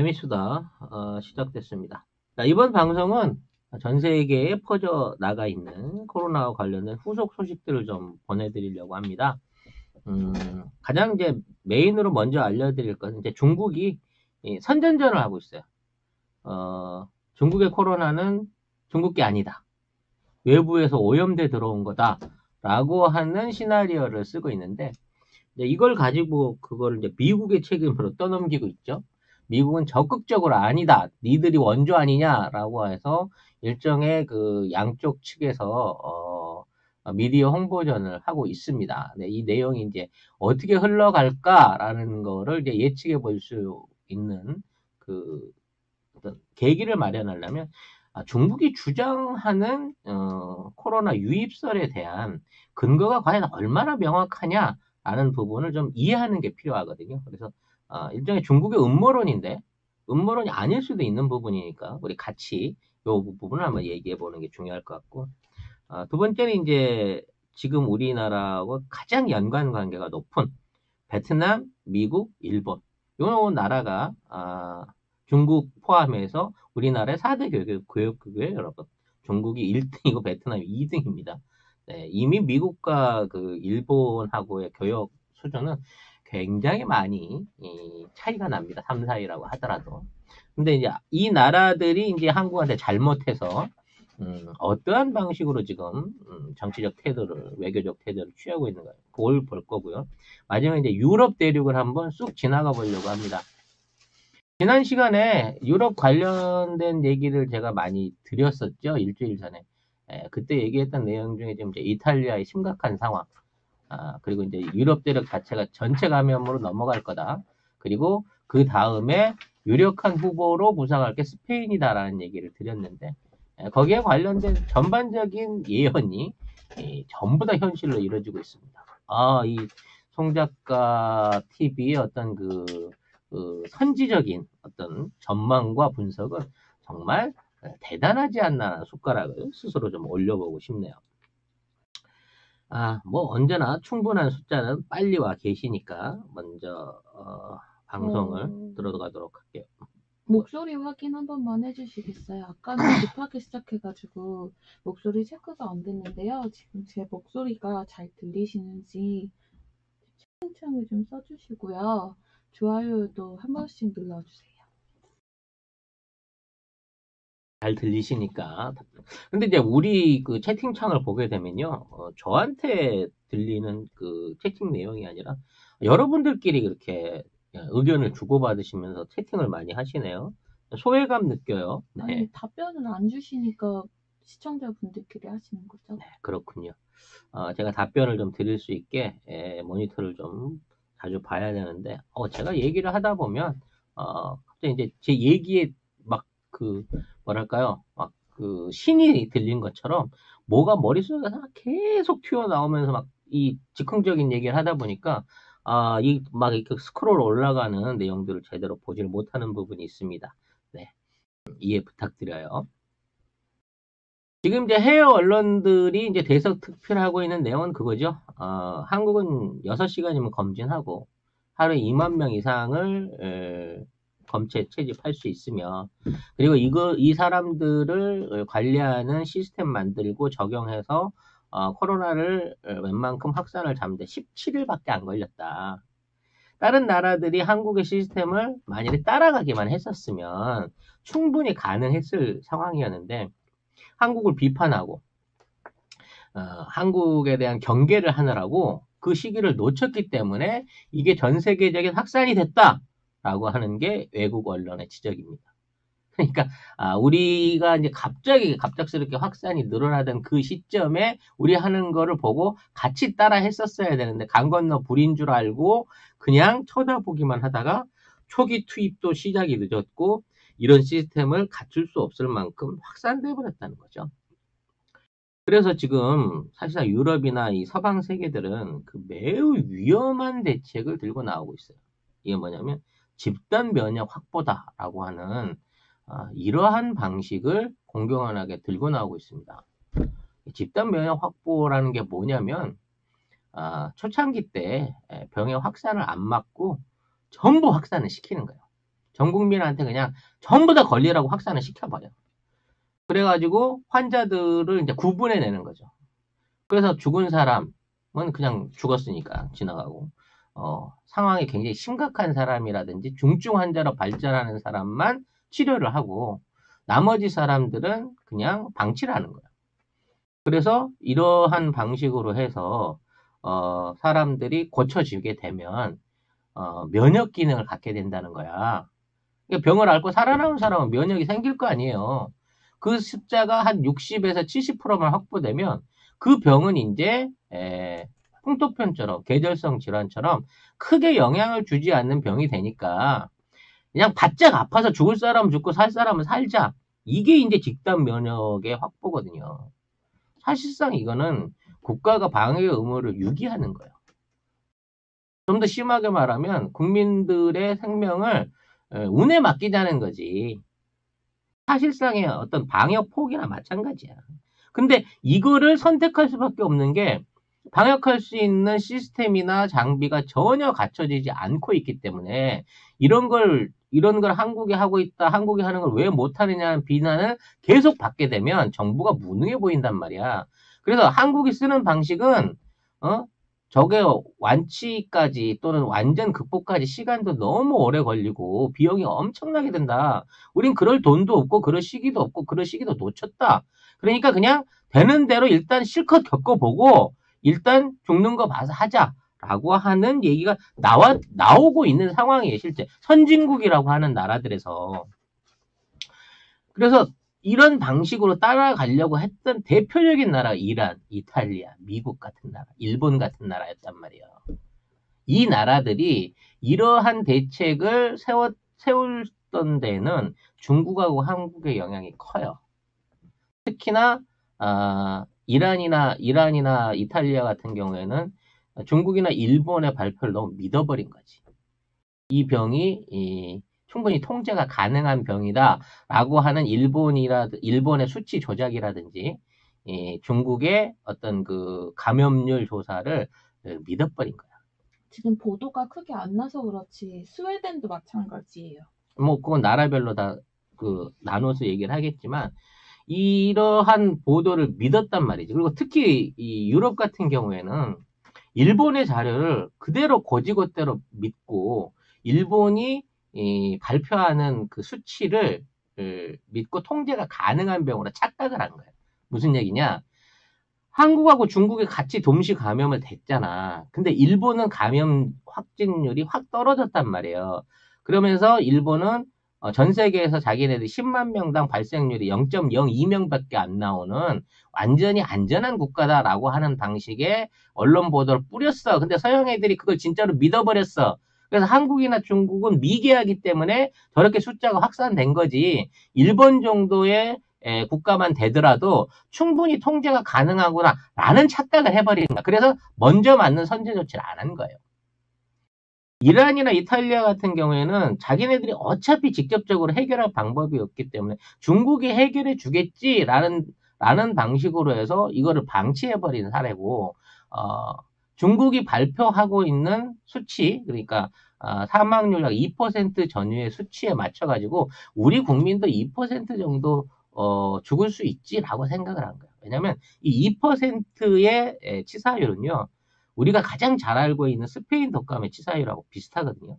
재밌수다 시작됐습니다. 자, 이번 방송은 전 세계에 퍼져 나가 있는 코로나와 관련된 후속 소식들을 좀 보내드리려고 합니다. 가장 이제 메인으로 먼저 알려드릴 것은 이제 중국이 선전전을 하고 있어요. 중국의 코로나는 중국 게 아니다. 외부에서 오염돼 들어온 거다라고 하는 시나리오를 쓰고 있는데 이걸 가지고 그걸 이제 미국의 책임으로 떠넘기고 있죠. 미국은 적극적으로 아니다. 니들이 원조 아니냐라고 해서 일정의 그 양쪽 측에서 미디어 홍보전을 하고 있습니다. 네, 이 내용이 이제 어떻게 흘러갈까라는 거를 이제 예측해 볼 수 있는 그 어떤 계기를 마련하려면 중국이 주장하는 코로나 유입설에 대한 근거가 과연 얼마나 명확하냐라는 부분을 좀 이해하는 게 필요하거든요. 그래서 일종의 중국의 음모론인데 음모론이 아닐 수도 있는 부분이니까 우리 같이 이 부분을 한번 얘기해 보는 게 중요할 것 같고 두 번째는 이제 지금 우리나라하고 가장 연관 관계가 높은 베트남, 미국, 일본 요 나라가 중국 포함해서 우리나라의 4대 교역국이에요, 여러분. 중국이 1등이고 베트남이 2등입니다. 네, 이미 미국과 그 일본하고의 교역 수준은 굉장히 많이 차이가 납니다. 3, 4위라고 하더라도. 근데 이제 이 나라들이 이제 한국한테 잘못해서 어떠한 방식으로 지금 정치적 태도를 외교적 태도를 취하고 있는가 그걸 볼 거고요. 마지막에 이제 유럽 대륙을 한번 쑥 지나가 보려고 합니다. 지난 시간에 유럽 관련된 얘기를 제가 많이 드렸었죠. 일주일 전에. 그때 얘기했던 내용 중에 지금 이제 이탈리아의 심각한 상황, 그리고 이제 유럽 대륙 자체가 전체 감염으로 넘어갈 거다. 그리고 그 다음에 유력한 후보로 부상할 게 스페인이다라는 얘기를 드렸는데, 거기에 관련된 전반적인 예언이 전부 다 현실로 이루어지고 있습니다. 이 송작가 TV의 어떤 그 선지적인 어떤 전망과 분석은 정말 대단하지 않나 숟가락을 스스로 좀 올려보고 싶네요. 뭐 언제나 충분한 숫자는 빨리 와 계시니까 먼저 방송을 들어가도록 할게요. 목소리 확인 한 번만 해주시겠어요? 아까는 급하게 시작해가지고 목소리 체크가 안 됐는데요. 지금 제 목소리가 잘 들리시는지 채팅창을 좀 써주시고요. 좋아요도 한 번씩 눌러주세요. 잘 들리시니까. 근데 이제 우리 그 채팅창을 보게 되면요, 저한테 들리는 그 채팅 내용이 아니라 여러분들끼리 그렇게 의견을 주고받으시면서 채팅을 많이 하시네요. 소외감 느껴요. 네. 아니, 답변을 안 주시니까 시청자분들끼리 하시는 거죠? 네, 그렇군요. 제가 답변을 좀 드릴 수 있게 모니터를 좀 자주 봐야 되는데, 제가 얘기를 하다 보면, 갑자기 이제 제 얘기에 막 뭐랄까요, 막 신이 들린 것처럼, 뭐가 머릿속에서 계속 튀어나오면서 막 이 즉흥적인 얘기를 하다 보니까, 막 이렇게 스크롤 올라가는 내용들을 제대로 보지를 못하는 부분이 있습니다. 네. 이해 부탁드려요. 지금 이제 해외 언론들이 이제 대서특필 하고 있는 내용은 그거죠. 한국은 6시간이면 검진하고 하루에 2만 명 이상을 검체 채집할 수 있으며 그리고 이 사람들을 관리하는 시스템 만들고 적용해서 코로나를 웬만큼 확산을 잡는데 17일밖에 안 걸렸다. 다른 나라들이 한국의 시스템을 만약에 따라가기만 했었으면 충분히 가능했을 상황이었는데 한국을 비판하고 한국에 대한 경계를 하느라고 그 시기를 놓쳤기 때문에 이게 전 세계적인 확산이 됐다라고 하는 게 외국 언론의 지적입니다. 그러니까 우리가 이제 갑작스럽게 확산이 늘어나던 그 시점에 우리 하는 거를 보고 같이 따라 했었어야 되는데 강 건너 불인 줄 알고 그냥 쳐다보기만 하다가 초기 투입도 시작이 늦었고 이런 시스템을 갖출 수 없을 만큼 확산돼 버렸다는 거죠. 그래서 지금 사실상 유럽이나 이 서방 세계들은 그 매우 위험한 대책을 들고 나오고 있어요. 이게 뭐냐면 집단 면역 확보다라고 하는 이러한 방식을 공공연하게 들고 나오고 있습니다. 집단 면역 확보라는 게 뭐냐면 초창기 때 병의 확산을 안 막고 전부 확산을 시키는 거예요. 전 국민한테 그냥 전부 다 걸리라고 확산을 시켜버려. 그래가지고 환자들을 이제 구분해내는 거죠. 그래서 죽은 사람은 그냥 죽었으니까 지나가고, 상황이 굉장히 심각한 사람이라든지 중증 환자로 발전하는 사람만 치료를 하고, 나머지 사람들은 그냥 방치를 하는 거야. 그래서 이러한 방식으로 해서, 사람들이 고쳐지게 되면, 면역 기능을 갖게 된다는 거야. 그러니까 병을 앓고 살아남은 사람은 면역이 생길 거 아니에요. 그 숫자가 한 60에서 70%만 확보되면 그 병은 이제 풍토편처럼 계절성 질환처럼 크게 영향을 주지 않는 병이 되니까 그냥 바짝 아파서 죽을 사람은 죽고 살 사람은 살자. 이게 이제 집단 면역의 확보거든요. 사실상 이거는 국가가 방역 의무를 유기하는 거예요. 좀 더 심하게 말하면 국민들의 생명을 운에 맡기자는 거지. 사실상의 어떤 방역 폭이나 마찬가지야. 근데 이거를 선택할 수밖에 없는 게 방역할 수 있는 시스템이나 장비가 전혀 갖춰지지 않고 있기 때문에 이런 걸 한국이 하고 있다, 한국이 하는 걸 왜 못하느냐는 비난을 계속 받게 되면 정부가 무능해 보인단 말이야. 그래서 한국이 쓰는 방식은, 저게 완치까지 또는 완전 극복까지 시간도 너무 오래 걸리고 비용이 엄청나게 든다. 우린 그럴 돈도 없고 그럴 시기도 없고 그럴 시기도 놓쳤다. 그러니까 그냥 되는 대로 일단 실컷 겪어보고 일단 죽는 거 봐서 하자라고 하는 얘기가 나오고 있는 상황이에요. 실제 선진국이라고 하는 나라들에서. 그래서 이런 방식으로 따라가려고 했던 대표적인 나라가 이란, 이탈리아, 미국 같은 나라, 일본 같은 나라였단 말이에요. 이 나라들이 이러한 대책을 세웠던 데는 중국하고 한국의 영향이 커요. 특히나 이란이나 이탈리아 같은 경우에는 중국이나 일본의 발표를 너무 믿어버린 거지. 이 병이 충분히 통제가 가능한 병이다라고 하는 일본의 수치 조작이라든지 중국의 어떤 그 감염률 조사를 믿어버린 거야. 지금 보도가 크게 안 나서 그렇지 스웨덴도 마찬가지예요. 뭐 그건 나라별로 다 나눠서 얘기를 하겠지만 이러한 보도를 믿었단 말이지. 그리고 특히 이 유럽 같은 경우에는 일본의 자료를 그대로 고지고대로 믿고 일본이 발표하는 그 수치를 믿고 통제가 가능한 병으로 착각을 한 거예요. 무슨 얘기냐? 한국하고 중국이 같이 동시 감염을 됐잖아. 근데 일본은 감염 확진율이 확 떨어졌단 말이에요. 그러면서 일본은 전 세계에서 자기네들 10만 명당 발생률이 0.02명밖에 안 나오는 완전히 안전한 국가다라고 하는 방식의 언론 보도를 뿌렸어. 근데 서양 애들이 그걸 진짜로 믿어버렸어. 그래서 한국이나 중국은 미개하기 때문에 저렇게 숫자가 확산된 거지. 일본 정도의 국가만 되더라도 충분히 통제가 가능하구나 라는 착각을 해버리는 거야. 그래서 먼저 맞는 선제 조치를 안 한 거예요. 이란이나 이탈리아 같은 경우에는 자기네들이 어차피 직접적으로 해결할 방법이 없기 때문에 중국이 해결해 주겠지라는 방식으로 해서 이거를 방치해버린 사례고, 중국이 발표하고 있는 수치, 그러니까 사망률 약 2% 전후의 수치에 맞춰가지고 우리 국민도 2% 정도 죽을 수 있지라고 생각을 한 거예요. 왜냐하면 이 2%의 치사율은요, 우리가 가장 잘 알고 있는 스페인 독감의 치사율하고 비슷하거든요.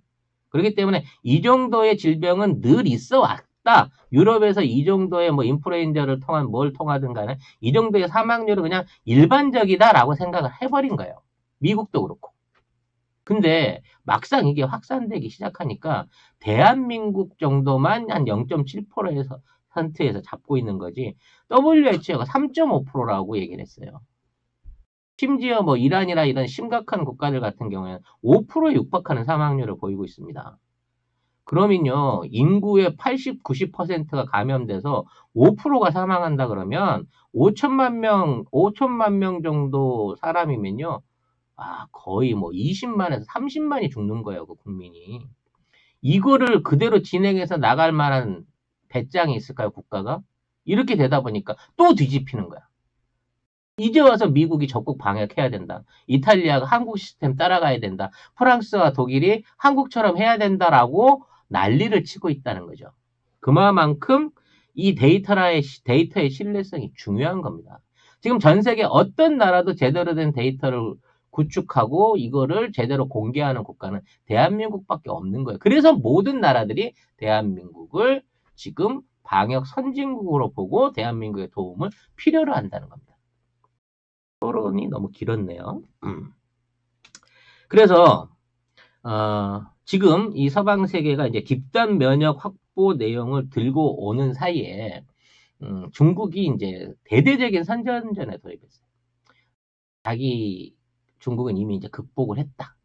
그렇기 때문에 이 정도의 질병은 늘 있어 왔다. 유럽에서 이 정도의 뭐 인플루엔자를 통한 뭘 통하든 간에 이 정도의 사망률은 그냥 일반적이다라고 생각을 해버린 거예요. 미국도 그렇고. 근데 막상 이게 확산되기 시작하니까 대한민국 정도만 한 0.7%에서 잡고 있는 거지 WHO가 3.5%라고 얘기를 했어요. 심지어 뭐 이란이나 이런 심각한 국가들 같은 경우에는 5%에 육박하는 사망률을 보이고 있습니다. 그러면요, 인구의 80, 90%가 감염돼서 5%가 사망한다 그러면 5천만 명 정도 사람이면요, 거의 뭐 20만에서 30만이 죽는 거예요, 그 국민이. 이거를 그대로 진행해서 나갈 만한 배짱이 있을까요, 국가가? 이렇게 되다 보니까 또 뒤집히는 거야. 이제 와서 미국이 적극 방역해야 된다. 이탈리아가 한국 시스템 따라가야 된다. 프랑스와 독일이 한국처럼 해야 된다라고 난리를 치고 있다는 거죠. 그만큼 이 데이터의 신뢰성이 중요한 겁니다. 지금 전 세계 어떤 나라도 제대로 된 데이터를 구축하고 이거를 제대로 공개하는 국가는 대한민국밖에 없는 거예요. 그래서 모든 나라들이 대한민국을 지금 방역 선진국으로 보고 대한민국의 도움을 필요로 한다는 겁니다. 토론이 너무 길었네요. 그래서 지금 이 서방 세계가 이제 집단 면역 확보 내용을 들고 오는 사이에 중국이 이제 대대적인 선전전에 돌입했어요. 중국은 이미 이제 극복을 했다.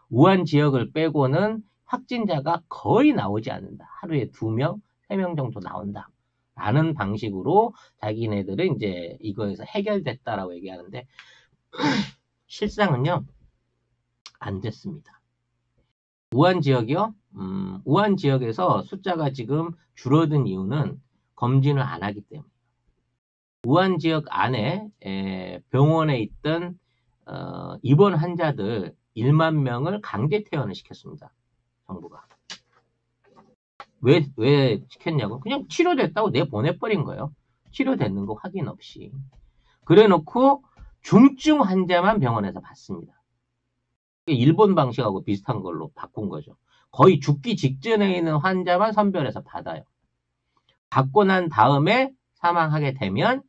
우한 지역을 빼고는 확진자가 거의 나오지 않는다. 하루에 2명, 3명 정도 나온다. 라는 방식으로 자기네들은 이제 이거에서 해결됐다라고 얘기하는데 실상은요 안 됐습니다. 우한 지역이요? 우한 지역에서 숫자가 지금 줄어든 이유는 검진을 안 하기 때문에. 우한 지역 안에 병원에 있던 입원 환자들 1만 명을 강제 퇴원을 시켰습니다. 정부가. 왜 시켰냐고? 그냥 치료됐다고 내보내버린 거예요. 치료됐는 거 확인 없이. 그래 놓고 중증 환자만 병원에서 받습니다. 일본 방식하고 비슷한 걸로 바꾼 거죠. 거의 죽기 직전에 있는 환자만 선별해서 받아요. 받고 난 다음에 사망하게 되면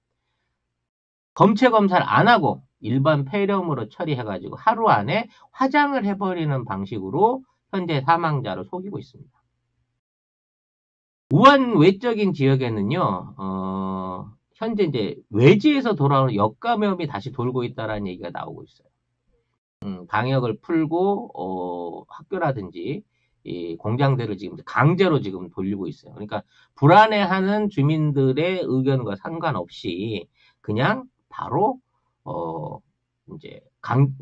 검체 검사를 안 하고 일반 폐렴으로 처리해가지고 하루 안에 화장을 해버리는 방식으로 현재 사망자를 속이고 있습니다. 우한 외적인 지역에는요, 현재 이제 외지에서 돌아오는 역감염이 다시 돌고 있다는 얘기가 나오고 있어요. 방역을 풀고, 학교라든지, 이 공장들을 지금 강제로 지금 돌리고 있어요. 그러니까 불안해하는 주민들의 의견과 상관없이 그냥 바로, 이제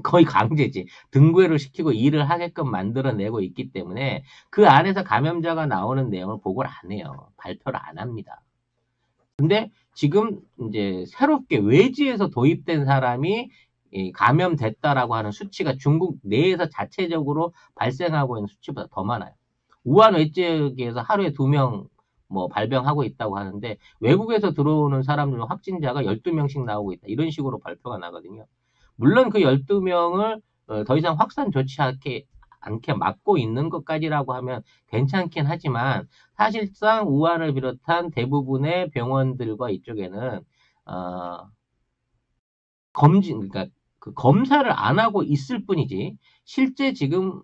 거의 강제지. 등교를 시키고 일을 하게끔 만들어내고 있기 때문에 그 안에서 감염자가 나오는 내용을 보고를 안 해요. 발표를 안 합니다. 근데 지금 이제 새롭게 외지에서 도입된 사람이 감염됐다라고 하는 수치가 중국 내에서 자체적으로 발생하고 있는 수치보다 더 많아요. 우한 외지역에서 하루에 2명 뭐 발병하고 있다고 하는데 외국에서 들어오는 사람들 확진자가 12명씩 나오고 있다. 이런 식으로 발표가 나거든요. 물론 그 12명을 더 이상 확산 좋지 않게 막고 있는 것까지라고 하면 괜찮긴 하지만 사실상 우한을 비롯한 대부분의 병원들과 이쪽에는 그러니까 그 검사를 안 하고 있을 뿐이지 실제 지금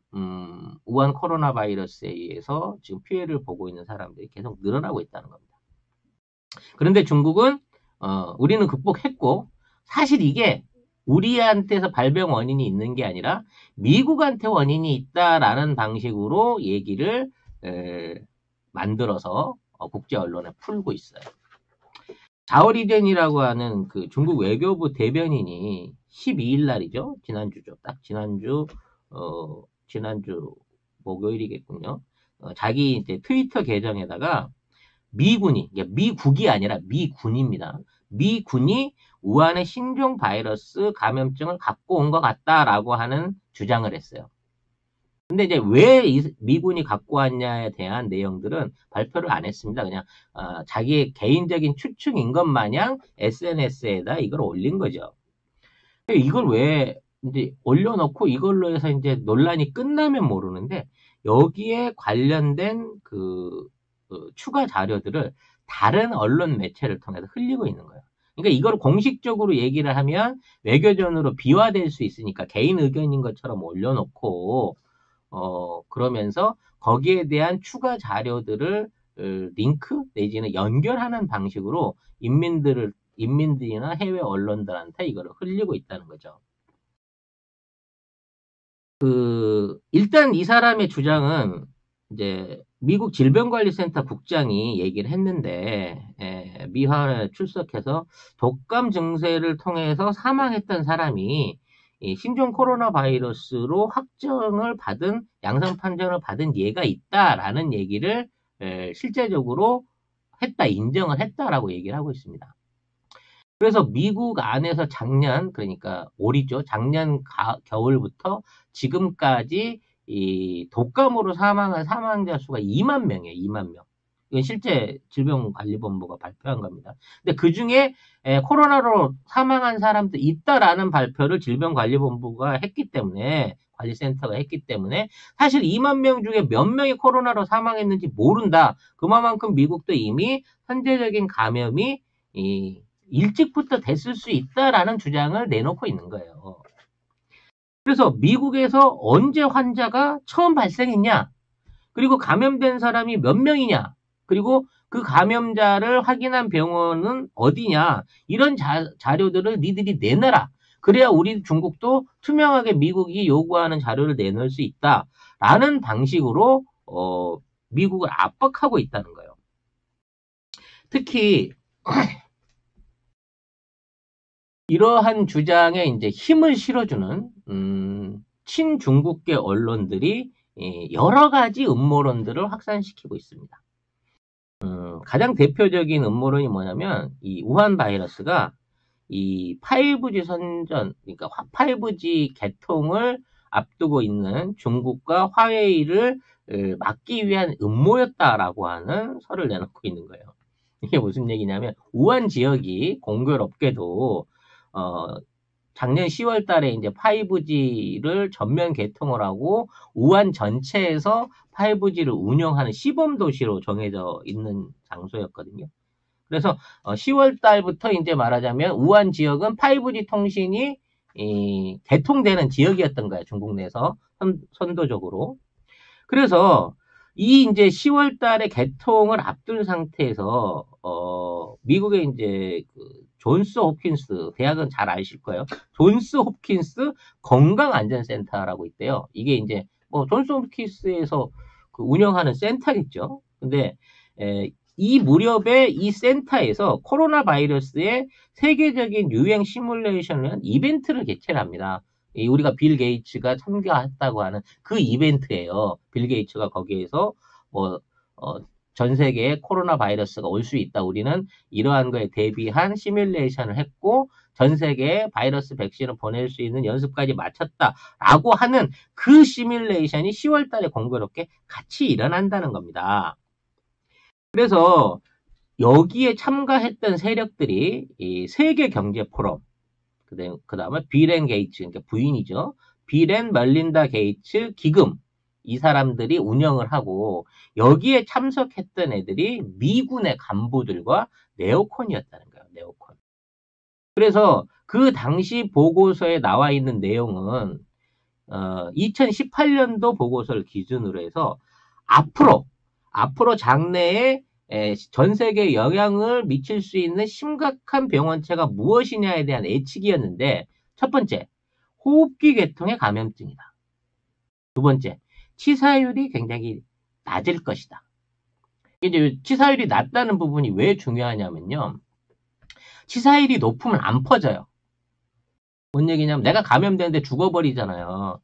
우한 코로나 바이러스에 의해서 지금 피해를 보고 있는 사람들이 계속 늘어나고 있다는 겁니다. 그런데 중국은 우리는 극복했고 사실 이게 우리한테서 발병 원인이 있는 게 아니라 미국한테 원인이 있다라는 방식으로 얘기를 만들어서 국제 언론에 풀고 있어요. 자오리젠이라고 하는 그 중국 외교부 대변인이 12일 날이죠. 지난주죠. 딱 지난주 목요일이겠군요. 자기 이제 트위터 계정에다가 미국이 아니라 미군입니다. 미군이 우한의 신종 바이러스 감염증을 갖고 온 것 같다라고 하는 주장을 했어요. 근데 이제 왜 미군이 갖고 왔냐에 대한 내용들은 발표를 안 했습니다. 그냥 자기의 개인적인 추측인 것 마냥 SNS에다 이걸 올린 거죠. 이걸 왜 이제 올려놓고 이걸로 해서 이제 논란이 끝나면 모르는데 여기에 관련된 그 추가 자료들을 다른 언론 매체를 통해서 흘리고 있는 거예요. 그러니까 이걸 공식적으로 얘기를 하면 외교전으로 비화될 수 있으니까 개인 의견인 것처럼 올려놓고 그러면서 거기에 대한 추가 자료들을 링크 내지는 연결하는 방식으로 인민들이나 해외 언론들한테 이거를 흘리고 있다는 거죠. 일단 이 사람의 주장은 이제 미국 질병관리센터 국장이 얘기를 했는데 미화에 출석해서 독감 증세를 통해서 사망했던 사람이 신종 코로나 바이러스로 확정을 받은 양성 판정을 받은 예가 있다라는 얘기를 실제적으로 인정을 했다라고 얘기를 하고 있습니다. 그래서 미국 안에서 그러니까 올이죠. 작년 겨울부터 지금까지 이 독감으로 사망한 사망자 수가 2만 명이에요. 2만 명. 이건 실제 질병관리본부가 발표한 겁니다. 근데 그 중에 코로나로 사망한 사람도 있다라는 발표를 질병관리본부가 했기 때문에, 관리센터가 했기 때문에 사실 2만 명 중에 몇 명이 코로나로 사망했는지 모른다. 그만큼 미국도 이미 선제적인 감염이 일찍부터 됐을 수 있다라는 주장을 내놓고 있는 거예요. 그래서 미국에서 언제 환자가 처음 발생했냐? 그리고 감염된 사람이 몇 명이냐? 그리고 그 감염자를 확인한 병원은 어디냐? 이런 자료들을 니들이 내놔라. 그래야 우리 중국도 투명하게 미국이 요구하는 자료를 내놓을 수 있다라는 방식으로 미국을 압박하고 있다는 거예요. 특히 이러한 주장에 이제 힘을 실어주는 친중국계 언론들이 여러 가지 음모론들을 확산시키고 있습니다. 가장 대표적인 음모론이 뭐냐면 이 우한 바이러스가 이 5G 선전, 그러니까 5G 개통을 앞두고 있는 중국과 화웨이를 막기 위한 음모였다라고 하는 설을 내놓고 있는 거예요. 이게 무슨 얘기냐면 우한 지역이 공교롭게도 작년 10월 달에 이제 5G를 전면 개통을 하고 우한 전체에서 5G를 운영하는 시범 도시로 정해져 있는 장소였거든요. 그래서 10월 달부터 이제 말하자면 우한 지역은 5G 통신이 개통되는 지역이었던 거예요. 중국 내에서 선도적으로. 그래서 이 이제 10월 달에 개통을 앞둔 상태에서 미국의 이제 그 존스 홉킨스 대학은 잘 아실 거예요. 존스 홉킨스 건강안전센터라고 있대요. 이게 이제 뭐 존스 홉킨스에서 그 운영하는 센터겠죠. 근데 이 무렵에 이 센터에서 코로나 바이러스의 세계적인 유행 시뮬레이션을 한 이벤트를 개최를 합니다. 우리가 빌 게이츠가 참가했다고 하는 그 이벤트예요. 빌 게이츠가 거기에서 전 세계에 코로나 바이러스가 올 수 있다. 우리는 이러한 거에 대비한 시뮬레이션을 했고 전 세계에 바이러스 백신을 보낼 수 있는 연습까지 마쳤다라고 하는 그 시뮬레이션이 10월 달에 공교롭게 같이 일어난다는 겁니다. 그래서 여기에 참가했던 세력들이 이 세계 경제 포럼, 그 다음에 빌 앤 게이츠, 그러니까 부인이죠. 빌 앤 멀린다 게이츠 기금, 이 사람들이 운영을 하고 여기에 참석했던 애들이 미군의 간부들과 네오콘이었다는 거예요. 네오콘. 그래서 그 당시 보고서에 나와 있는 내용은 2018년도 보고서를 기준으로 해서 앞으로 장래에 전 세계에 영향을 미칠 수 있는 심각한 병원체가 무엇이냐에 대한 예측이었는데, 첫 번째, 호흡기 계통의 감염증이다. 두 번째, 치사율이 굉장히 낮을 것이다. 이제 치사율이 낮다는 부분이 왜 중요하냐면요. 치사율이 높으면 안 퍼져요. 뭔 얘기냐면 내가 감염되는데 죽어버리잖아요.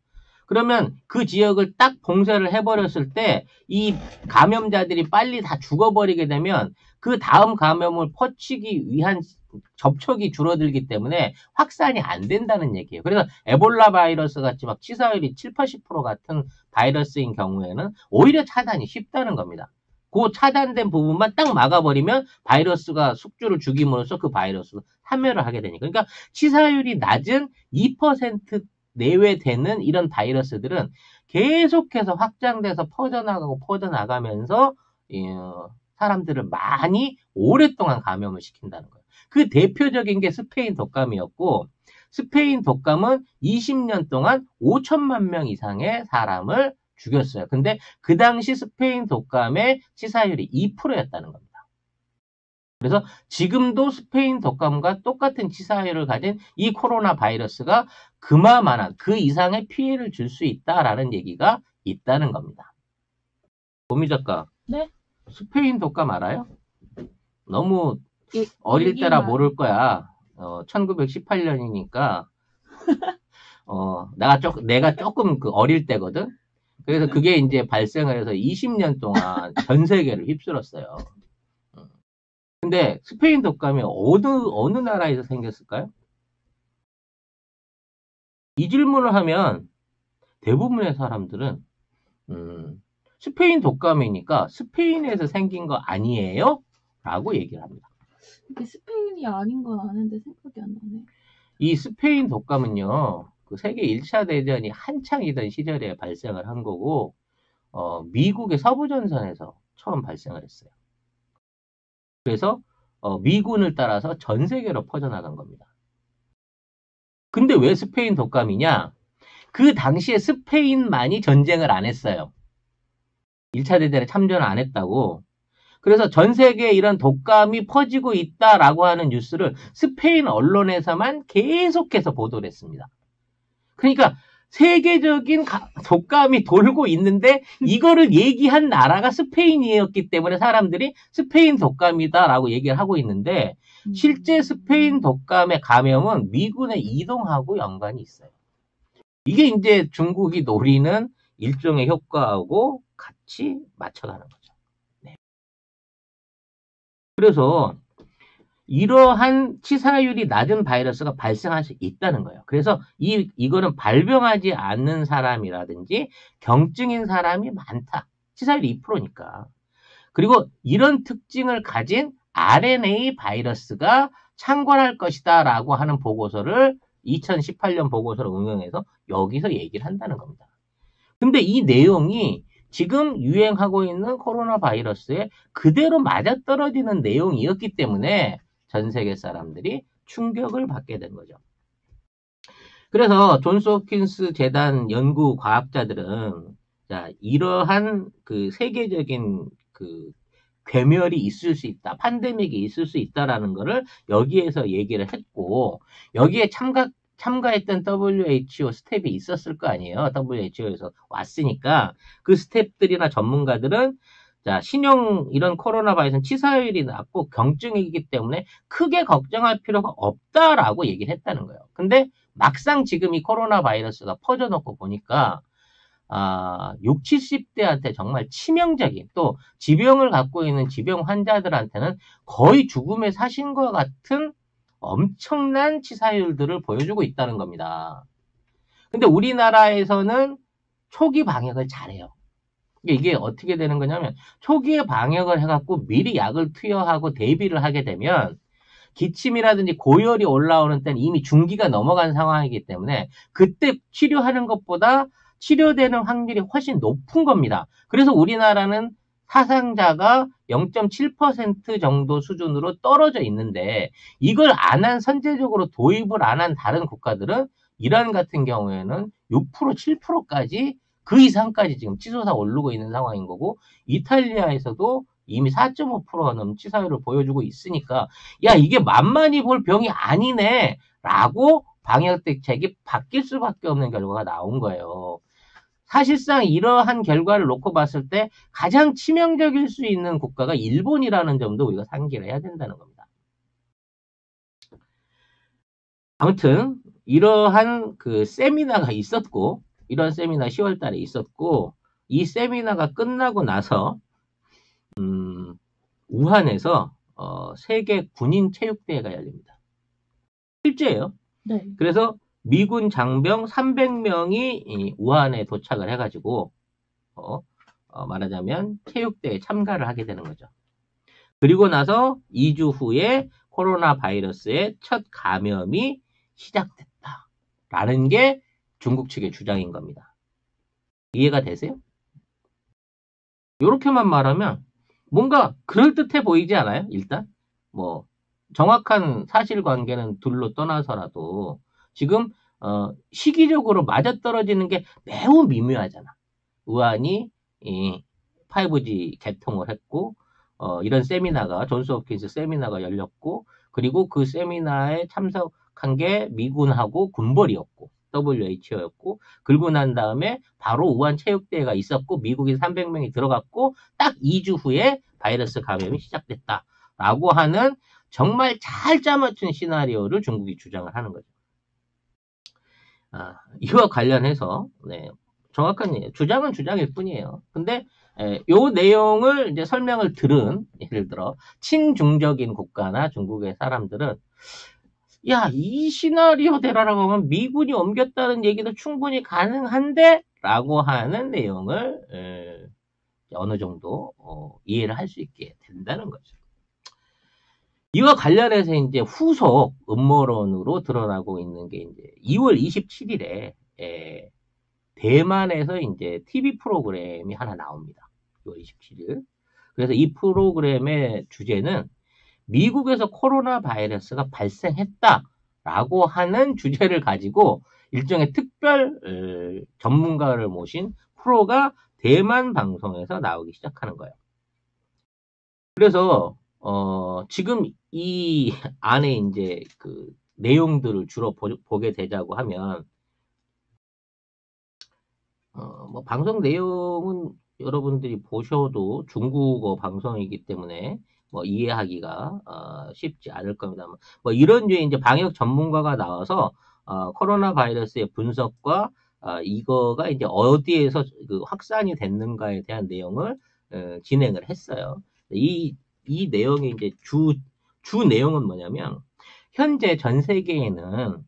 그러면 그 지역을 딱 봉쇄를 해버렸을 때 이 감염자들이 빨리 다 죽어버리게 되면 그 다음 감염을 퍼치기 위한 접촉이 줄어들기 때문에 확산이 안 된다는 얘기예요. 그래서 에볼라 바이러스 같이 막 치사율이 7, 80% 같은 바이러스인 경우에는 오히려 차단이 쉽다는 겁니다. 그 차단된 부분만 딱 막아버리면 바이러스가 숙주를 죽임으로써 그 바이러스가 사멸을 하게 되니까. 그러니까 치사율이 낮은 2% 내외 되는 이런 바이러스들은 계속해서 확장돼서 퍼져나가면서 사람들을 많이 오랫동안 감염을 시킨다는 거예요. 그 대표적인 게 스페인 독감이었고, 스페인 독감은 20년 동안 5천만 명 이상의 사람을 죽였어요. 근데 그 당시 스페인 독감의 치사율이 2%였다는 겁니다. 그래서 지금도 스페인 독감과 똑같은 치사율을 가진 이 코로나 바이러스가 그마만한 그 이상의 피해를 줄 수 있다라는 얘기가 있다는 겁니다. 보미 작가. 네? 스페인 독감 알아요? 너무 어릴 때라 모를 거야. 1918년이니까 내가 조금 그 어릴 때거든. 그래서 그게 이제 발생을 해서 20년 동안 전 세계를 휩쓸었어요. 근데 스페인 독감이 어느 나라에서 생겼을까요? 이 질문을 하면 대부분의 사람들은 스페인 독감이니까 스페인에서 생긴 거 아니에요? 라고 얘기를 합니다. 이게 스페인이 아닌 건 아는데 생각이 안 나네. 이 스페인 독감은요, 그 세계 1차 대전이 한창이던 시절에 발생을 한 거고, 미국의 서부전선에서 처음 발생을 했어요. 그래서 미군을 따라서 전 세계로 퍼져나간 겁니다. 근데 왜 스페인 독감이냐? 그 당시에 스페인만이 전쟁을 안 했어요. 1차 대전에 참전을 안 했다고. 그래서 전 세계에 이런 독감이 퍼지고 있다라고 하는 뉴스를 스페인 언론에서만 계속해서 보도를 했습니다. 그러니까 세계적인 독감이 돌고 있는데 이거를 얘기한 나라가 스페인이었기 때문에 사람들이 스페인 독감이다라고 얘기를 하고 있는데 실제 스페인 독감의 감염은 미군의 이동하고 연관이 있어요. 이게 이제 중국이 노리는 일종의 효과하고 같이 맞춰가는 거죠. 네. 그래서 이러한 치사율이 낮은 바이러스가 발생할 수 있다는 거예요. 그래서 이거는 발병하지 않는 사람이라든지 경증인 사람이 많다. 치사율이 2%니까. 그리고 이런 특징을 가진 RNA 바이러스가 창궐할 것이다 라고 하는 보고서를 2018년 보고서를 응용해서 여기서 얘기를 한다는 겁니다. 근데 이 내용이 지금 유행하고 있는 코로나 바이러스에 그대로 맞아떨어지는 내용이었기 때문에 전 세계 사람들이 충격을 받게 된 거죠. 그래서 존스 홉킨스 재단 연구 과학자들은 자, 이러한 그 세계적인 그 괴멸이 있을 수 있다, 팬데믹이 있을 수 있다라는 거를 여기에서 얘기를 했고 여기에 참가했던 WHO 스텝이 있었을 거 아니에요. WHO에서 왔으니까 그 스텝들이나 전문가들은 자, 신형 이런 코로나 바이러스는 치사율이 낮고 경증이기 때문에 크게 걱정할 필요가 없다라고 얘기를 했다는 거예요. 근데 막상 지금 이 코로나 바이러스가 퍼져놓고 보니까 60, 70대한테 정말 치명적인 또 지병을 갖고 있는 지병 환자들한테는 거의 죽음의 사신과 같은 엄청난 치사율들을 보여주고 있다는 겁니다. 근데 우리나라에서는 초기 방역을 잘해요. 이게 어떻게 되는 거냐면 초기에 방역을 해갖고 미리 약을 투여하고 대비를 하게 되면 기침이라든지 고열이 올라오는 때는 이미 중기가 넘어간 상황이기 때문에 그때 치료하는 것보다 치료되는 확률이 훨씬 높은 겁니다. 그래서 우리나라는 사상자가 0.7% 정도 수준으로 떨어져 있는데 이걸 안 한 선제적으로 도입을 안 한 다른 국가들은 이란 같은 경우에는 6%, 7%까지 그 이상까지 지금 치솟아 오르고 있는 상황인 거고 이탈리아에서도 이미 4.5%가 넘는 치사율을 보여주고 있으니까 야 이게 만만히 볼 병이 아니네 라고 방역 대책이 바뀔 수밖에 없는 결과가 나온 거예요. 사실상 이러한 결과를 놓고 봤을 때 가장 치명적일 수 있는 국가가 일본이라는 점도 우리가 상기를 해야 된다는 겁니다. 아무튼 이러한 그 세미나가 있었고 이런 세미나 10월 달에 있었고 이 세미나가 끝나고 나서 우한에서 세계 군인 체육대회가 열립니다. 실제예요. 네. 그래서 미군 장병 300명이 우한에 도착을 해가지고 말하자면 체육대회에 참가를 하게 되는 거죠. 그리고 나서 2주 후에 코로나 바이러스의 첫 감염이 시작됐다라는 게 중국 측의 주장인 겁니다. 이해가 되세요? 이렇게만 말하면 뭔가 그럴듯해 보이지 않아요? 일단 뭐 정확한 사실관계는 둘로 떠나서라도 지금 시기적으로 맞아떨어지는 게 매우 미묘하잖아. 우한이 5G 개통을 했고 이런 세미나가 존스 홉킨스 세미나가 열렸고 그리고 그 세미나에 참석한 게 미군하고 군벌이었고 WHO였고 그러고 난 다음에 바로 우한 체육대회가 있었고 미국인 300명이 들어갔고 딱 2주 후에 바이러스 감염이 시작됐다라고 하는 정말 잘 짜맞춘 시나리오를 중국이 주장을 하는 거죠. 이와 관련해서 정확한 주장은 주장일 뿐이에요. 근데 요 내용을 이제 설명을 들은 예를 들어 친중적인 국가나 중국의 사람들은 야, 이 시나리오대로라고 하면 미군이 옮겼다는 얘기도 충분히 가능한데? 라고 하는 내용을 어느 정도 이해를 할 수 있게 된다는 거죠. 이와 관련해서 이제 후속 음모론으로 드러나고 있는 게 이제 2월 27일에 대만에서 이제 TV 프로그램이 하나 나옵니다. 2월 27일. 그래서 이 프로그램의 주제는 미국에서 코로나 바이러스가 발생했다라고 하는 주제를 가지고 일종의 특별 전문가를 모신 프로가 대만 방송에서 나오기 시작하는 거예요. 그래서 지금 이 안에 이제 그 내용들을 주로 보게 되자고 하면 뭐 방송 내용은 여러분들이 보셔도 중국어 방송이기 때문에 뭐 이해하기가 쉽지 않을 겁니다. 뭐 이런 류의 이제 방역 전문가가 나와서 코로나 바이러스의 분석과 이거가 이제 어디에서 그 확산이 됐는가에 대한 내용을 진행을 했어요. 이 내용의 이제 주 내용은 뭐냐면 현재 전 세계에는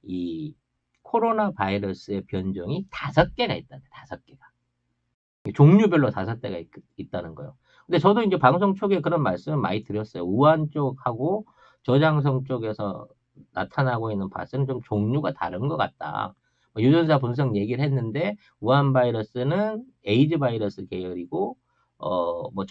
이 코로나 바이러스의 변종이 5개가 있다. 5개가. 종류별로 5개가 있다는 거예요. 근데 저도 이제 방송 초기에 그런 말씀을 많이 드렸어요. 우한 쪽하고 저장성 쪽에서 나타나고 있는 바이러스는 좀 종류가 다른 것 같다. 유전자 분석 얘기를 했는데 우한 바이러스는 에이즈 바이러스 계열이고 뭐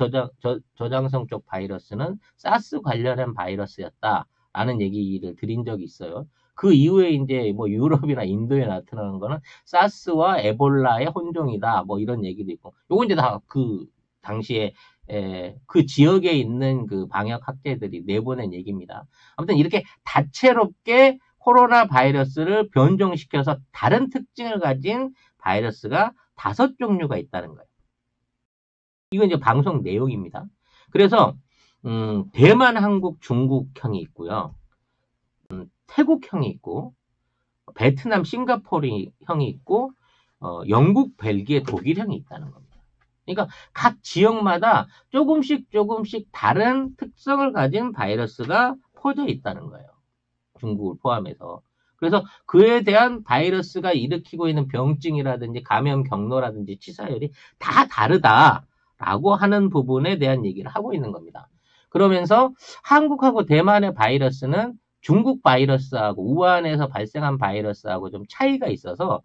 저장성 쪽 바이러스는 사스 관련한 바이러스였다라는 얘기를 드린 적이 있어요. 그 이후에 이제 뭐 유럽이나 인도에 나타나는 거는 사스와 에볼라의 혼종이다. 뭐 이런 얘기도 있고. 요거 이제 다 그 당시에 그 지역에 있는 그 방역 학자들이 내보낸 얘기입니다. 아무튼 이렇게 다채롭게 코로나 바이러스를 변종시켜서 다른 특징을 가진 바이러스가 5종류가 있다는 거예요. 이건 이제 방송 내용입니다. 그래서 대만, 한국, 중국형이 있고요. 태국형이 있고 베트남, 싱가포르형이 있고 영국, 벨기에, 독일형이 있다는 겁니다. 그러니까 각 지역마다 조금씩 다른 특성을 가진 바이러스가 퍼져 있다는 거예요. 중국을 포함해서. 그래서 그에 대한 바이러스가 일으키고 있는 병증이라든지 감염 경로라든지 치사율이 다 다르다라고 하는 부분에 대한 얘기를 하고 있는 겁니다. 그러면서 한국하고 대만의 바이러스는 중국 바이러스하고 우한에서 발생한 바이러스하고 좀 차이가 있어서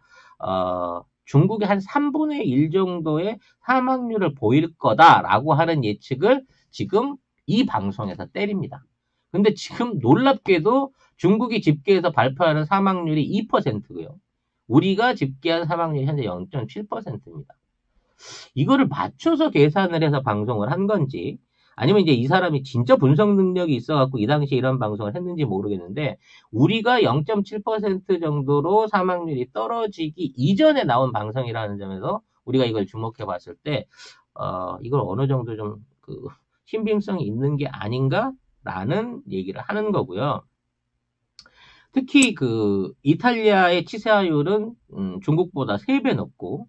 중국의 한 3분의 1 정도의 사망률을 보일 거다라고 하는 예측을 지금 이 방송에서 때립니다. 근데 지금 놀랍게도 중국이 집계해서 발표하는 사망률이 2%고요. 우리가 집계한 사망률이 현재 0.7%입니다. 이거를 맞춰서 계산을 해서 방송을 한 건지 아니면 이제 이 사람이 진짜 분석 능력이 있어갖고 이 당시에 이런 방송을 했는지 모르겠는데 우리가 0.7% 정도로 사망률이 떨어지기 이전에 나온 방송이라는 점에서 우리가 이걸 주목해 봤을 때 이걸 어느 정도 좀 그 신빙성이 있는 게 아닌가라는 얘기를 하는 거고요. 특히 그 이탈리아의 치사율은 중국보다 3배 높고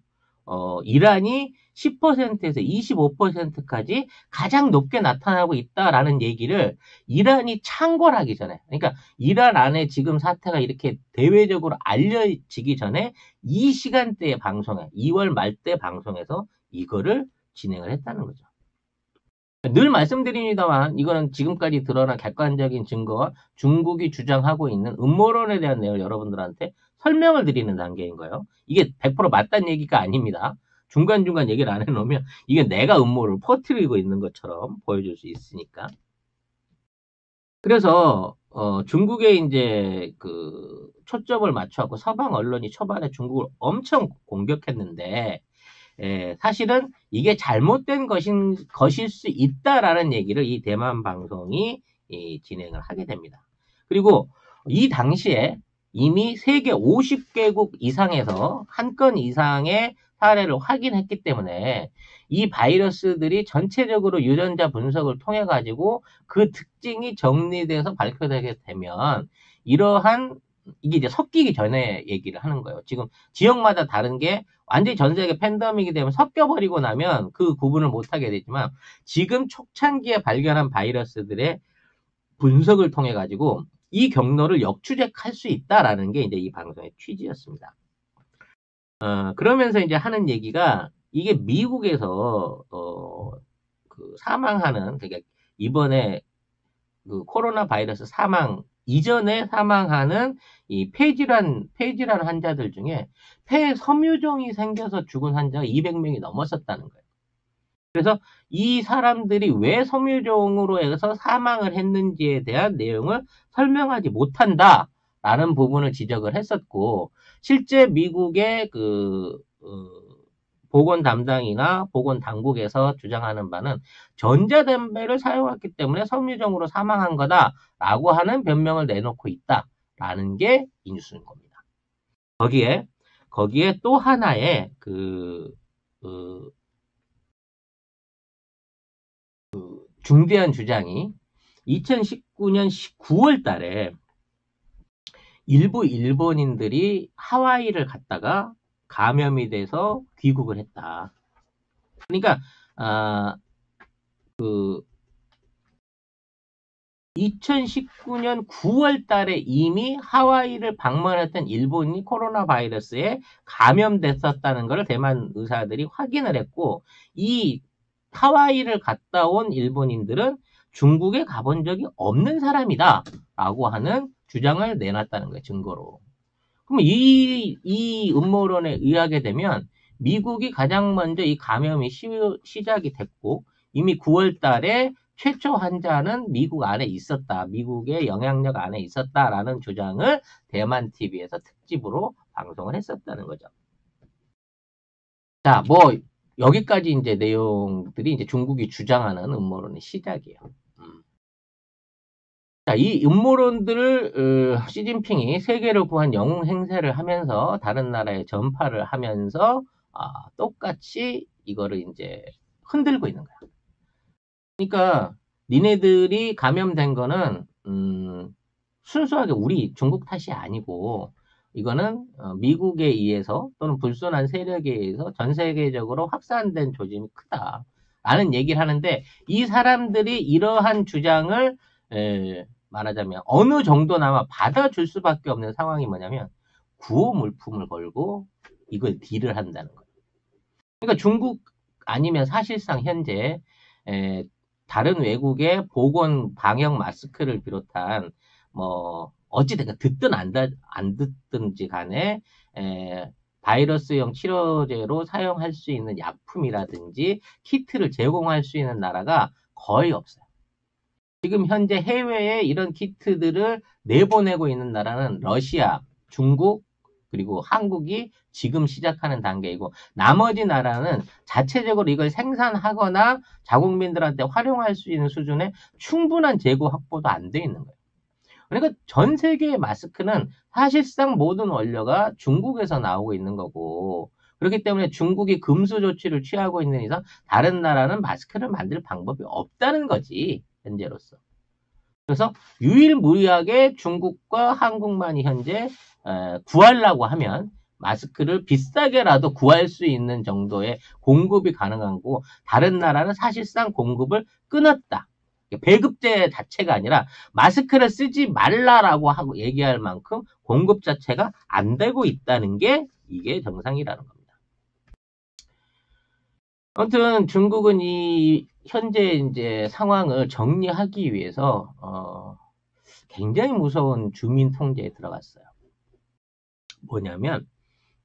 이란이 10%에서 25%까지 가장 높게 나타나고 있다라는 얘기를 이란이 창궐하기 전에, 그러니까 이란 안에 지금 사태가 이렇게 대외적으로 알려지기 전에 이 시간대의 방송에 2월 말때 방송에서 이거를 진행을 했다는 거죠. 늘 말씀드립니다만 이거는 지금까지 드러난 객관적인 증거와 중국이 주장하고 있는 음모론에 대한 내용을 여러분들한테 설명을 드리는 단계인 거예요. 이게 100% 맞다는 얘기가 아닙니다. 중간중간 얘기를 안 해놓으면 이게 내가 음모를 퍼뜨리고 있는 것처럼 보여줄 수 있으니까. 그래서 중국에 이제 그 초점을 맞춰갖고 서방 언론이 초반에 중국을 엄청 공격했는데 사실은 이게 잘못된 것일 수 있다라는 얘기를 이 대만 방송이 진행을 하게 됩니다. 그리고 이 당시에 이미 세계 50개국 이상에서 한 건 이상의 사례를 확인했기 때문에 이 바이러스들이 전체적으로 유전자 분석을 통해 가지고 그 특징이 정리돼서 발표되게 되면 이러한 이게 이제 섞이기 전에 얘기를 하는 거예요. 지금 지역마다 다른 게 완전히 전 세계 팬데믹이 되면 섞여버리고 나면 그 구분을 못하게 되지만 지금 초창기에 발견한 바이러스들의 분석을 통해 가지고 이 경로를 역추적할 수 있다라는 게 이제 이 방송의 취지였습니다. 그러면서 이제 하는 얘기가 이게 미국에서 그 사망하는 그러니까 이번에 그 코로나 바이러스 사망 이전에 사망하는 이 폐질환 환자들 중에 폐에 섬유종이 생겨서 죽은 환자가 200명이 넘었었다는 거예요. 그래서 이 사람들이 왜 섬유종으로 해서 사망을 했는지에 대한 내용을 설명하지 못한다라는 부분을 지적을 했었고, 실제 미국의 보건 담당이나 보건 당국에서 주장하는 바는 전자담배를 사용했기 때문에 섬유종으로 사망한 거다라고 하는 변명을 내놓고 있다라는 게 이 뉴스인 겁니다. 거기에 또 하나의 중대한 주장이 2019년 9월 달에 일부 일본인들이 하와이를 갔다가 감염이 돼서 귀국을 했다. 그러니까 2019년 9월 달에 이미 하와이를 방문했던 일본이 코로나 바이러스에 감염됐었다는 것을 대만 의사들이 확인을 했고, 이 하와이를 갔다 온 일본인들은 중국에 가본 적이 없는 사람이다 라고 하는 주장을 내놨다는 거예요, 증거로. 그럼 이 음모론에 의하게 되면 미국이 가장 먼저 이 감염이 시작이 됐고, 이미 9월 달에 최초 환자는 미국 안에 있었다. 미국의 영향력 안에 있었다라는 주장을 대만 TV에서 특집으로 방송을 했었다는 거죠. 자, 뭐 여기까지 이제 내용들이 이제 중국이 주장하는 음모론의 시작이에요. 자, 이 음모론들을 시진핑이 세계를 구한 영웅 행세를 하면서 다른 나라에 전파를 하면서 똑같이 이거를 이제 흔들고 있는 거야. 그러니까 니네들이 감염된 거는 순수하게 우리 중국 탓이 아니고 이거는 미국에 의해서 또는 불순한 세력에 의해서 전 세계적으로 확산된 조짐이 크다 라는 얘기를 하는데, 이 사람들이 이러한 주장을 말하자면 어느 정도나마 받아줄 수밖에 없는 상황이 뭐냐면 구호 물품을 걸고 이걸 딜을 한다는 거예요. 그러니까 중국 아니면 사실상 현재 다른 외국의 보건 방역 마스크를 비롯한 뭐 어찌됐든 듣든 안 듣든지 간에 바이러스용 치료제로 사용할 수 있는 약품이라든지 키트를 제공할 수 있는 나라가 거의 없어요. 지금 현재 해외에 이런 키트들을 내보내고 있는 나라는 러시아, 중국, 그리고 한국이 지금 시작하는 단계이고, 나머지 나라는 자체적으로 이걸 생산하거나 자국민들한테 활용할 수 있는 수준의 충분한 재고 확보도 안 돼 있는 거예요. 그러니까 전 세계의 마스크는 사실상 모든 원료가 중국에서 나오고 있는 거고, 그렇기 때문에 중국이 금수 조치를 취하고 있는 이상 다른 나라는 마스크를 만들 방법이 없다는 거지, 현재로서. 그래서 유일무이하게 중국과 한국만이 현재 구하려고 하면 마스크를 비싸게라도 구할 수 있는 정도의 공급이 가능한 거고, 다른 나라는 사실상 공급을 끊었다. 배급제 자체가 아니라 마스크를 쓰지 말라라고 하고 얘기할 만큼 공급 자체가 안 되고 있다는 게 이게 정상이라는 겁니다. 아무튼 중국은 이 현재 이제 상황을 정리하기 위해서 굉장히 무서운 주민 통제에 들어갔어요. 뭐냐면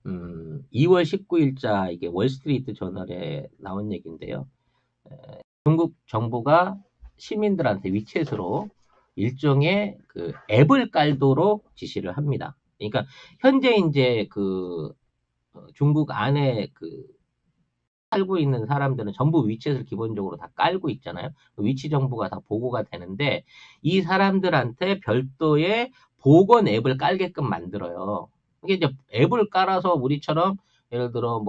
2월 19일자 이게 월스트리트 저널에 나온 얘기인데요. 중국 정부가 시민들한테 위챗으로 일종의 그 앱을 깔도록 지시를 합니다. 그러니까 현재 이제 중국 안에 살고 있는 사람들은 전부 위챗을 기본적으로 다 깔고 있잖아요. 위치 정보가 다 보고가 되는데, 이 사람들한테 별도의 보건 앱을 깔게끔 만들어요. 이게 이제 앱을 깔아서 우리처럼 예를 들어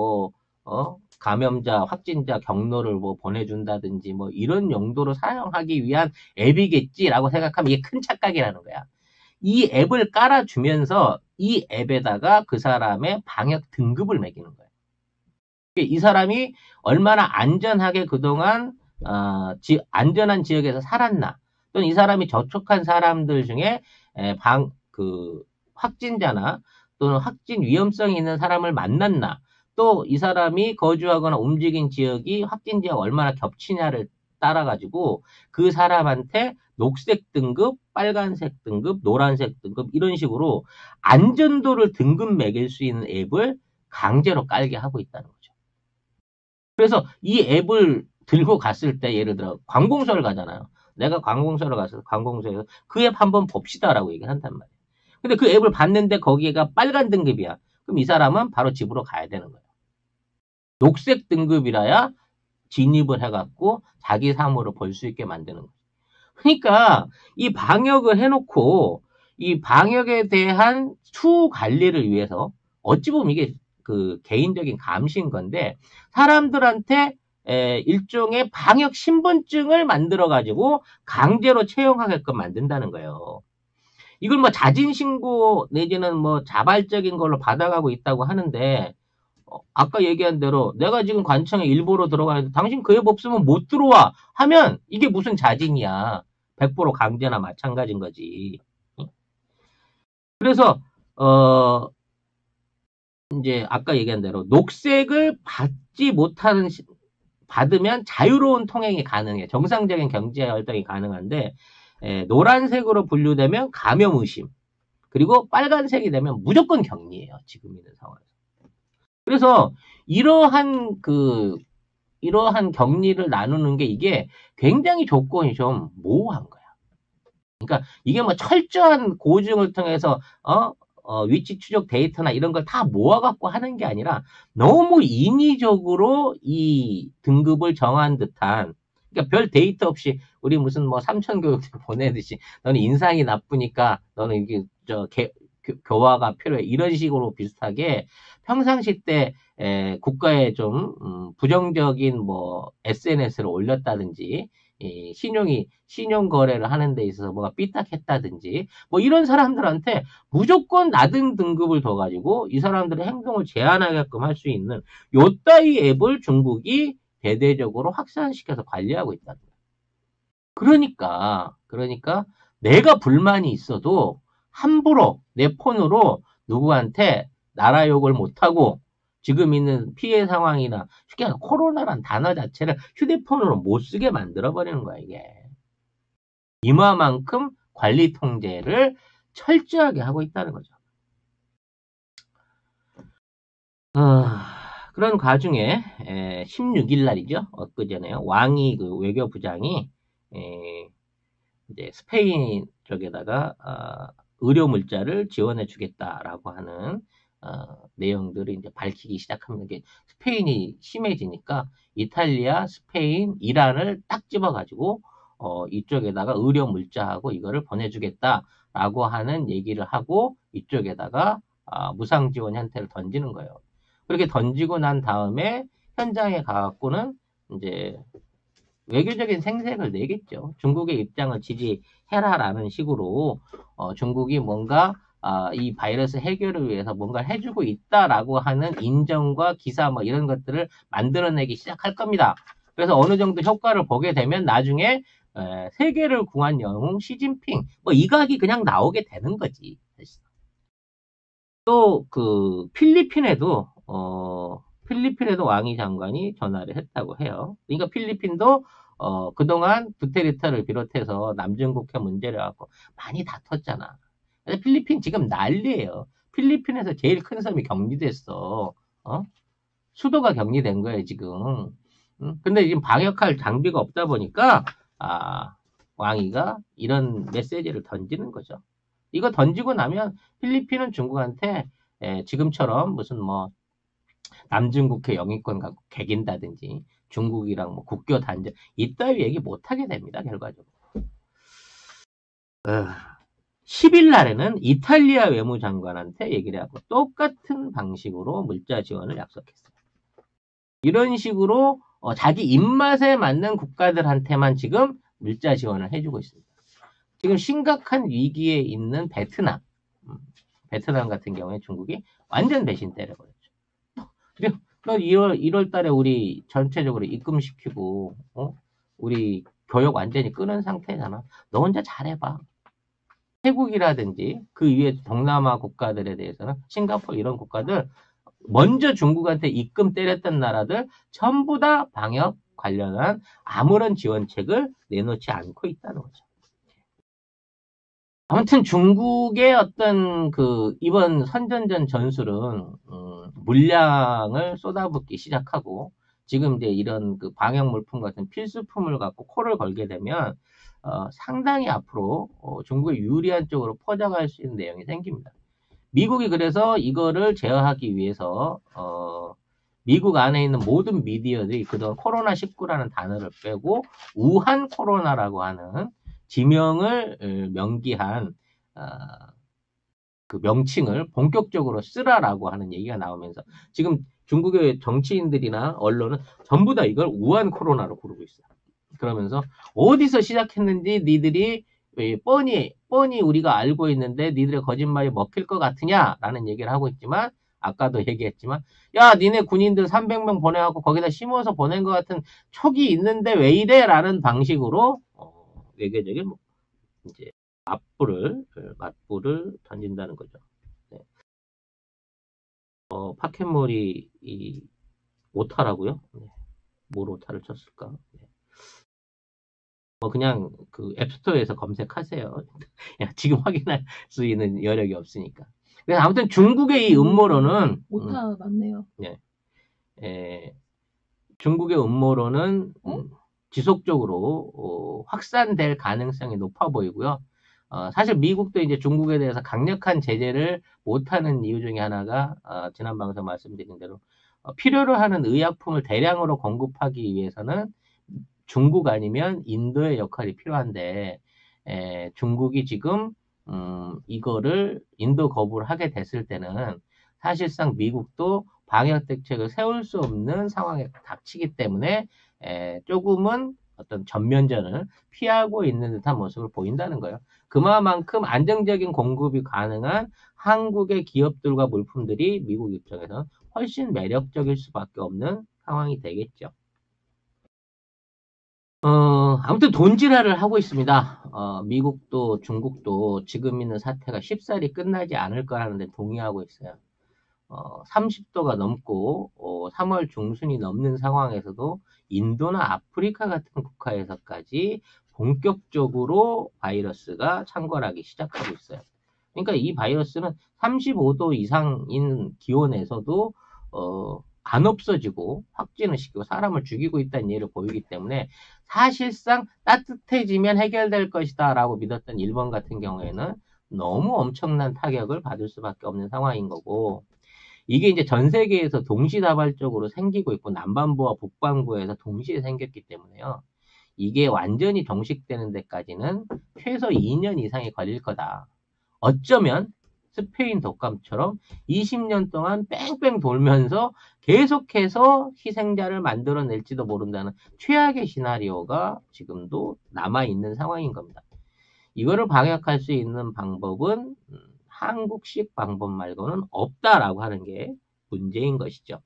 감염자, 확진자 경로를 뭐 보내준다든지 뭐 이런 용도로 사용하기 위한 앱이겠지라고 생각하면 이게 큰 착각이라는 거야. 이 앱을 깔아주면서 이 앱에다가 그 사람의 방역 등급을 매기는 거야. 이 사람이 얼마나 안전하게 그동안 안전한 지역에서 살았나, 또는 이 사람이 접촉한 사람들 중에 확진자나 또는 확진 위험성이 있는 사람을 만났나, 또 이 사람이 거주하거나 움직인 지역이 확진 지역 얼마나 겹치냐를 따라가지고 그 사람한테 녹색 등급, 빨간색 등급, 노란색 등급 이런 식으로 안전도를 등급 매길 수 있는 앱을 강제로 깔게 하고 있다는 거죠. 그래서 이 앱을 들고 갔을 때 예를 들어 관공서를 가잖아요. 내가 관공서를 가서 관공서에서 그 앱 한번 봅시다라고 얘기를 한단 말이에요. 근데 그 앱을 봤는데 거기가 빨간 등급이야. 그럼 이 사람은 바로 집으로 가야 되는 거예요. 녹색 등급이라야 진입을 해갖고 자기 사무를 볼 수 있게 만드는 거예요. 그러니까 이 방역을 해놓고 이 방역에 대한 추후 관리를 위해서 어찌 보면 이게 그 개인적인 감시인 건데 사람들한테 일종의 방역 신분증을 만들어 가지고 강제로 채용하게끔 만든다는 거예요. 이걸 뭐 자진 신고 내지는 뭐 자발적인 걸로 받아가고 있다고 하는데 아까 얘기한 대로 내가 지금 관청에 일보로 들어가는데 당신 그 앱 없으면 못 들어와 하면 이게 무슨 자진이야. 100% 강제나 마찬가지인 거지. 그래서 이제 아까 얘기한 대로 녹색을 받지 못하는 받으면 자유로운 통행이 가능해. 정상적인 경제 활동이 가능한데 노란색으로 분류되면 감염 의심. 그리고 빨간색이 되면 무조건 격리예요. 지금 있는 상황에서. 그래서 이러한 격리를 나누는 게 이게 굉장히 조건이 좀 모호한 거야. 그러니까 이게 뭐 철저한 고증을 통해서 위치 추적 데이터나 이런 걸 다 모아갖고 하는 게 아니라 너무 인위적으로 이 등급을 정한 듯한 그러니까 별 데이터 없이 우리 무슨 뭐 삼천교육생 보내듯이 너는 인상이 나쁘니까 너는 이게 교화가 필요해 이런 식으로 비슷하게 평상시 때 국가에 좀 부정적인 뭐 SNS를 올렸다든지 신용 거래를 하는 데 있어서 뭐가 삐딱했다든지 뭐 이런 사람들한테 무조건 낮은 등급을 더 가지고 이 사람들의 행동을 제한하게끔 할 수 있는 요따위 앱을 중국이 대대적으로 확산시켜서 관리하고 있다는 거예요. 그러니까 내가 불만이 있어도 함부로 내 폰으로 누구한테 나라 욕을 못하고 지금 있는 피해 상황이나 쉽게 말해서 코로나란 단어 자체를 휴대폰으로 못 쓰게 만들어버리는 거야 이게. 이마만큼 관리 통제를 철저하게 하고 있다는 거죠. 그런 과중에 16일 날이죠. 엊그제네요. 왕이 그 외교부장이 이제 스페인 쪽에다가 의료 물자를 지원해 주겠다라고 하는 내용들을 이제 밝히기 시작합니다. 이게 스페인이 심해지니까 이탈리아, 스페인, 이란을 딱 집어가지고 이쪽에다가 의료 물자하고 이거를 보내주겠다라고 하는 얘기를 하고 이쪽에다가 무상 지원 형태를 던지는 거예요. 그렇게 던지고 난 다음에 현장에 가갖고는 이제 외교적인 생색을 내겠죠. 중국의 입장을 지지해라라는 식으로 중국이 뭔가 이 바이러스 해결을 위해서 뭔가를 해주고 있다라고 하는 인정과 기사 뭐 이런 것들을 만들어내기 시작할 겁니다. 그래서 어느 정도 효과를 보게 되면 나중에 세계를 구한 영웅 시진핑 뭐 이 각이 그냥 나오게 되는 거지. 또 그 필리핀에도 왕이 장관이 전화를 했다고 해요. 그러니까 필리핀도 그동안 두테르테를 비롯해서 남중국해 문제를 갖고 많이 다퉜잖아. 필리핀 지금 난리예요. 필리핀에서 제일 큰 섬이 격리됐어. 수도가 격리된 거예요, 지금. 근데 지금 방역할 장비가 없다 보니까 왕이가 이런 메시지를 던지는 거죠. 이거 던지고 나면 필리핀은 중국한테 지금처럼 무슨 뭐 남중국해 영위권 갖고 개긴다든지 중국이랑 뭐 국교 단절 이따위 얘기 못하게 됩니다. 결과적으로. 10일 날에는 이탈리아 외무장관한테 얘기를 하고 똑같은 방식으로 물자 지원을 약속했어요. 이런 식으로 자기 입맛에 맞는 국가들한테만 지금 물자 지원을 해주고 있습니다. 지금 심각한 위기에 있는 베트남 같은 경우에 중국이 완전 배신 때려버렸죠. 너 1월 달에 우리 전체적으로 입금시키고, 우리 교역 완전히 끊은 상태잖아. 너 혼자 잘해봐. 태국이라든지 그 위에 동남아 국가들에 대해서는 싱가포르 이런 국가들 먼저 중국한테 입금 때렸던 나라들 전부 다 방역 관련한 아무런 지원책을 내놓지 않고 있다는 거죠. 아무튼 중국의 어떤 그 이번 선전전 전술은 물량을 쏟아붓기 시작하고 지금 이제 이런 그 방역 물품 같은 필수품을 갖고 코를 걸게 되면 상당히 앞으로 중국에 유리한 쪽으로 퍼져갈 수 있는 내용이 생깁니다. 미국이 그래서 이거를 제어하기 위해서 미국 안에 있는 모든 미디어들이 그동안 코로나19라는 단어를 빼고 우한 코로나라고 하는 지명을 명기한 그 명칭을 본격적으로 쓰라라고 하는 얘기가 나오면서 지금 중국의 정치인들이나 언론은 전부 다 이걸 우한 코로나로 부르고 있어요. 그러면서 어디서 시작했는지 니들이 뻔히 우리가 알고 있는데 니들의 거짓말이 먹힐 것 같으냐라는 얘기를 하고 있지만 아까도 얘기했지만 야 니네 군인들 300명 보내갖고 거기다 심어서 보낸 것 같은 촉이 있는데 왜 이래? 라는 방식으로 외교적인 뭐 이제 맞불을 던진다는 거죠. 네. 파켓몰이 오타라고요? 네. 뭘 오타를 쳤을까? 네. 그냥 그 앱스토어에서 검색하세요. 지금 확인할 수 있는 여력이 없으니까. 그래서 아무튼 중국의 이 음모론은 오타 맞네요. 중국의 음모론은 지속적으로 확산될 가능성이 높아 보이고요. 사실 미국도 이제 중국에 대해서 강력한 제재를 못하는 이유 중에 하나가 지난 방송 말씀드린 대로 필요로 하는 의약품을 대량으로 공급하기 위해서는 중국 아니면 인도의 역할이 필요한데 중국이 지금 이거를 인도 거부를 하게 됐을 때는 사실상 미국도 방역 대책을 세울 수 없는 상황에 닥치기 때문에 조금은 어떤 전면전을 피하고 있는 듯한 모습을 보인다는 거예요. 그만큼 안정적인 공급이 가능한 한국의 기업들과 물품들이 미국 입장에서 훨씬 매력적일 수밖에 없는 상황이 되겠죠. 아무튼 돈지랄을 하고 있습니다. 미국도 중국도 지금 있는 사태가 쉽사리 끝나지 않을 거라는데 동의하고 있어요. 30도가 넘고 3월 중순이 넘는 상황에서도 인도나 아프리카 같은 국가에서까지 본격적으로 바이러스가 창궐하기 시작하고 있어요. 그러니까 이 바이러스는 35도 이상인 기온에서도 안 없어지고 확진을 시키고 사람을 죽이고 있다는 예를 보이기 때문에 사실상 따뜻해지면 해결될 것이다 라고 믿었던 일본 같은 경우에는 너무 엄청난 타격을 받을 수밖에 없는 상황인 거고 이게 이제 전 세계에서 동시다발적으로 생기고 있고 남반부와 북반구에서 동시에 생겼기 때문에요. 이게 완전히 종식되는 데까지는 최소 2년 이상이 걸릴 거다. 어쩌면 스페인 독감처럼 20년 동안 뺑뺑 돌면서 계속해서 희생자를 만들어낼지도 모른다는 최악의 시나리오가 지금도 남아있는 상황인 겁니다. 이거를 방역할 수 있는 방법은 한국식 방법 말고는 없다라고 하는 게 문제인 것이죠.